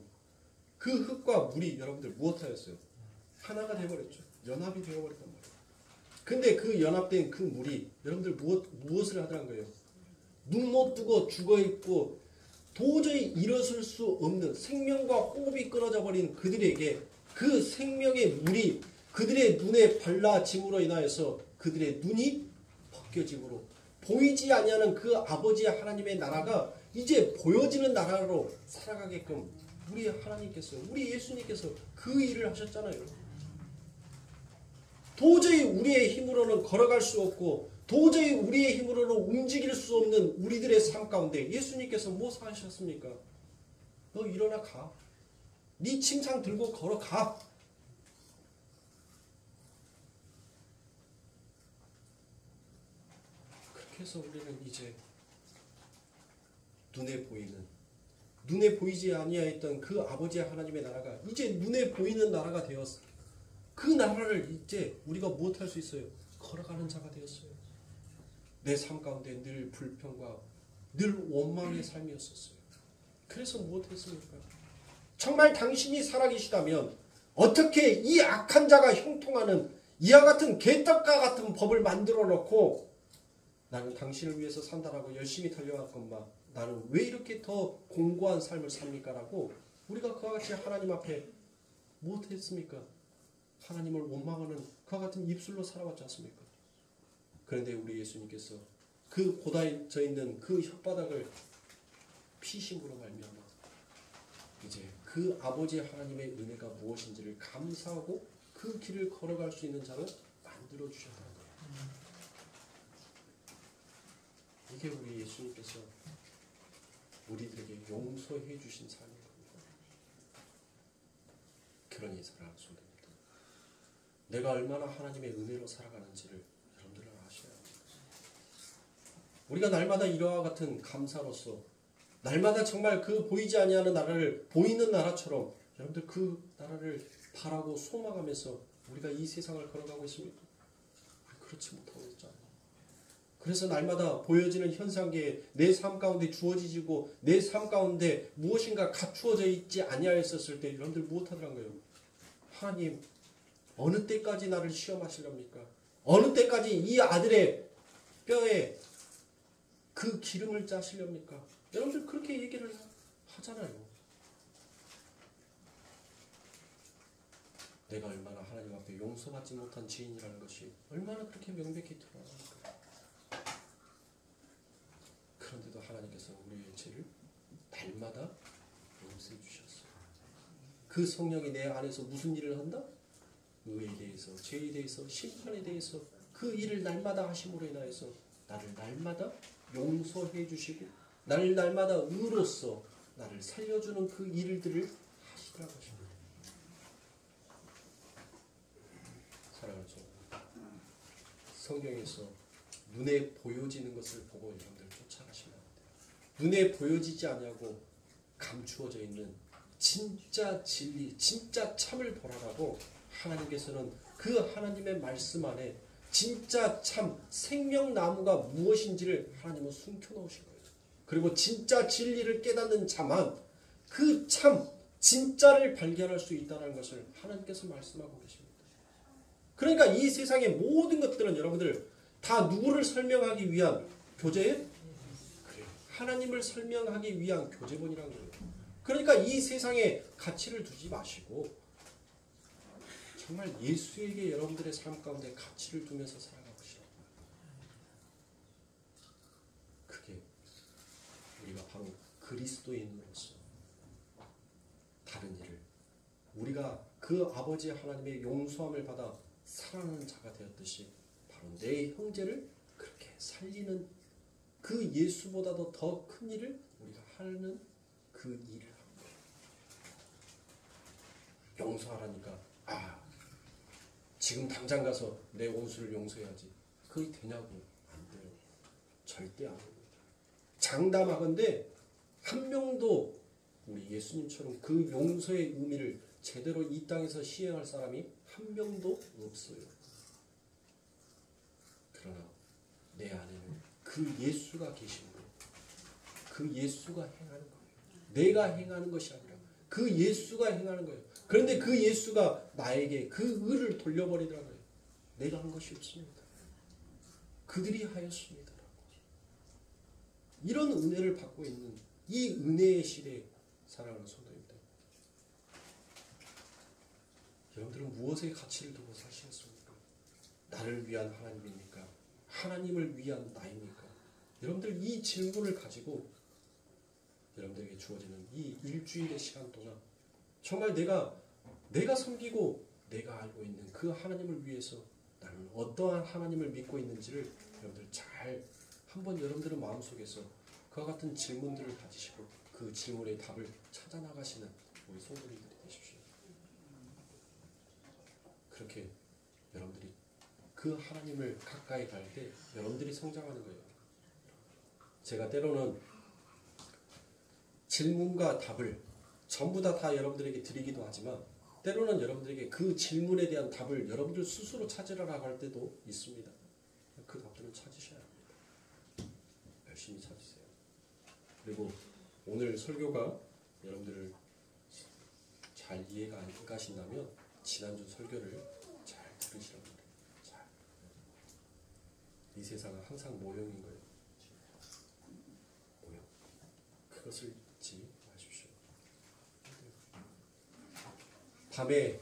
그 흙과 물이 여러분들 무엇하였어요? 하나가 되어버렸죠. 연합이 되어버렸단 말이에요. 근데 그 연합된 그 물이 여러분들 무엇을 하더란 거예요? 눈 못 뜨고 죽어있고 도저히 일어설 수 없는 생명과 호흡이 끊어져 버린 그들에게 그 생명의 물이 그들의 눈에 발라짐으로 인하여서 그들의 눈이 벗겨짐으로 보이지 아니하는 그 아버지 하나님의 나라가 이제 보여지는 나라로 살아가게끔 우리 하나님께서, 우리 예수님께서 그 일을 하셨잖아요. 도저히 우리의 힘으로는 걸어갈 수 없고 도저히 우리의 힘으로는 움직일 수 없는 우리들의 삶 가운데 예수님께서 무엇을 하셨습니까? 너 일어나 가. 네 침상 들고 걸어가. 그렇게 해서 우리는 이제 눈에 보이지 아니하였던 그 아버지 하나님의 나라가 이제 눈에 보이는 나라가 되었어. 그 나라를 이제 우리가 무엇할 수 있어요? 걸어가는 자가 되었어요. 내 삶 가운데 늘 불평과 늘 원망의 삶이었었어요. 그래서 무엇했습니까? 정말 당신이 살아계시다면 어떻게 이 악한 자가 형통하는 이와 같은 개떡과 같은 법을 만들어 놓고 나는 당신을 위해서 산다라고 열심히 달려왔건만 나는 왜 이렇게 더 공고한 삶을 삽니까? 라고 우리가 그와 같이 하나님 앞에 무엇했습니까? 하나님을 원망하는 그와 같은 입술로 살아왔지 않습니까? 그런데 우리 예수님께서 그 고다져 있는 그 혓바닥을 피심으로 말미암아 이제 그 아버지 하나님의 은혜가 무엇인지를 감사하고 그 길을 걸어갈 수 있는 자로 만들어 주셨다는 거예요. 이게 우리 예수님께서 우리들에게 용서해 주신 삶인 겁니다. 그러니 사랑하는 성도님들, 내가 얼마나 하나님의 은혜로 살아가는지를 여러분들은 아셔야 합니다. 우리가 날마다 이와 같은 감사로서 날마다 정말 그 보이지 아니하는 나라를 보이는 나라처럼 여러분들 그 나라를 바라고 소망하면서 우리가 이 세상을 걸어가고 있습니까? 그렇지 못하고 있잖아요. 그래서 날마다 보여지는 현상계에 내 삶 가운데 주어지고 내 삶 가운데 무엇인가 갖추어져 있지 아니하였었을 때 여러분들 무엇하더란 거예요? 하나님 어느 때까지 나를 시험하시렵니까? 어느 때까지 이 아들의 뼈에 그 기름을 짜시렵니까? 여러분들 그렇게 얘기를 하잖아요. 내가 얼마나 하나님 앞에 용서받지 못한 죄인이라는 것이 얼마나 그렇게 명백히 드러납니까? 그런데도 하나님께서 우리의 죄를 날마다 용서해 주셨어요. 그 성령이 내 안에서 무슨 일을 한다? 의에 대해서, 죄에 대해서, 심판에 대해서 그 일을 날마다 하심으로 인하여서 나를 날마다 용서해 주시고 나를 날마다 의로서 나를 살려주는 그 일들을 하시더라고요. 성경에서 눈에 보여지는 것을 보고 여러분들 쫓아가시면 안 돼요. 눈에 보여지지 않냐고 감추어져 있는 진짜 진리, 진짜 참을 보라라고 하나님께서는 그 하나님의 말씀 안에 진짜 참 생명나무가 무엇인지를 하나님은 숨겨놓으신 거예요. 그리고 진짜 진리를 깨닫는 자만 그 참 진짜를 발견할 수 있다는 것을 하나님께서 말씀하고 계십니다. 그러니까 이 세상의 모든 것들은 여러분들 다 누구를 설명하기 위한 교재예요? 그래요. 하나님을 설명하기 위한 교재본이라는 거예요. 그러니까 이 세상에 가치를 두지 마시고 정말 예수에게 여러분들의 삶 가운데 가치를 두면서 살아가보시라고. 그게 우리가 바로 그리스도인으로서 다른 일을 우리가 그 아버지 하나님의 용서함을 받아 살아가는 자가 되었듯이 바로 내 형제를 그렇게 살리는 그 예수보다도 더 큰 일을 우리가 하는 그 일을 하는 거예요. 용서하라니까 지금 당장 가서 내 원수를 용서해야지. 그게 되냐고. 안 돼요. 절대 안 됩니다. 장담하건대 한 명도 우리 예수님처럼 그 용서의 의미를 제대로 이 땅에서 시행할 사람이 한 명도 없어요. 그러나 내 안에는 그 예수가 계시는 거예요. 그 예수가 행하는 거예요. 내가 행하는 것이 아니라 그 예수가 행하는 거예요. 그런데 그 예수가 나에게 그 의를 돌려버리더라고요. 내가 한 것이 없습니다. 그들이 하였습니다. 이런 은혜를 받고 있는 이 은혜의 시대에 사랑하는 성도입니다. 여러분들은 무엇에 가치를 두고 사시겠습니까? 나를 위한 하나님입니까? 하나님을 위한 나입니까? 여러분들 이 질문을 가지고 여러분들에게 주어지는 이 일주일의 시간 동안 정말 내가 섬기고 내가 알고 있는 그 하나님을 위해서 나는 어떠한 하나님을 믿고 있는지를 여러분들 잘 한번 여러분들의 마음속에서 그와 같은 질문들을 가지시고 그 질문의 답을 찾아 나가시는 우리 성도님들이 되십시오. 그렇게 여러분들이 그 하나님을 가까이 갈 때 여러분들이 성장하는 거예요. 제가 때로는 질문과 답을 전부 다 여러분들에게 드리기도 하지만 때로는 여러분들에게 그 질문에 대한 답을 여러분들 스스로 찾으라고 할 때도 있습니다. 그 답들을 찾으셔야 합니다. 열심히 찾으세요. 그리고 오늘 설교가 여러분들을 잘 이해가 안 가신다면 지난주 설교를 잘 들으시라고 합니다. 이 세상은 항상 모형인 거예요. 모형. 그것을 잊지 마십시오. 밤의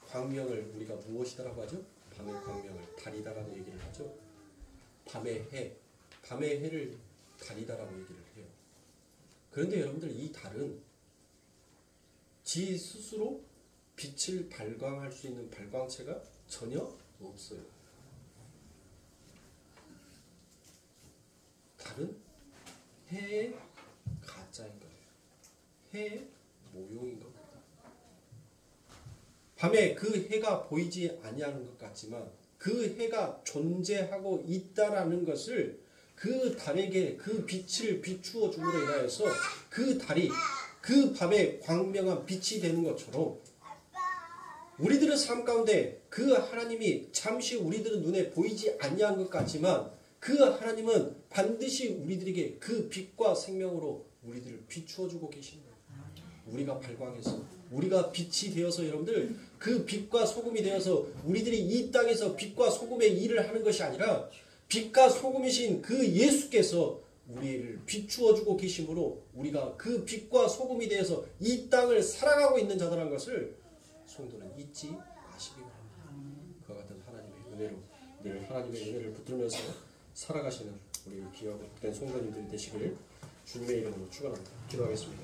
광명을 우리가 무엇이다라고 하죠? 밤의 광명을 달이다라고 얘기를 하죠. 밤의 해를 달이다라고 얘기를 해요. 그런데 여러분들 이 달은 지 스스로 빛을 발광할 수 있는 발광체가 전혀 없어요. 달은 해의 가짜인 거예요. 해의 모형인 겁니다. 밤에 그 해가 보이지 아니하는 것 같지만 그 해가 존재하고 있다라는 것을 그 달에게 그 빛을 비추어 줌으로 인하여서 그 달이 그 밤에 광명한 빛이 되는 것처럼 우리들의 삶 가운데 그 하나님이 잠시 우리들의 눈에 보이지 아니한 것 같지만 그 하나님은 반드시 우리들에게 그 빛과 생명으로 우리들을 비추어주고 계신 거예요. 우리가 발광해서 우리가 빛이 되어서 여러분들 그 빛과 소금이 되어서 우리들이 이 땅에서 빛과 소금의 일을 하는 것이 아니라 빛과 소금이신 그 예수께서 우리를 비추어주고 계심으로 우리가 그 빛과 소금이 되어서 이 땅을 살아가고 있는 자들한 것을 성도는 잊지 마시기 바랍니다. 그와 같은 하나님의 은혜로 늘 하나님의 은혜를 붙들면서 살아가시는 우리 귀하고 복된 성도님들이 되시길 주님의 이름으로 축원합니다. 기도하겠습니다.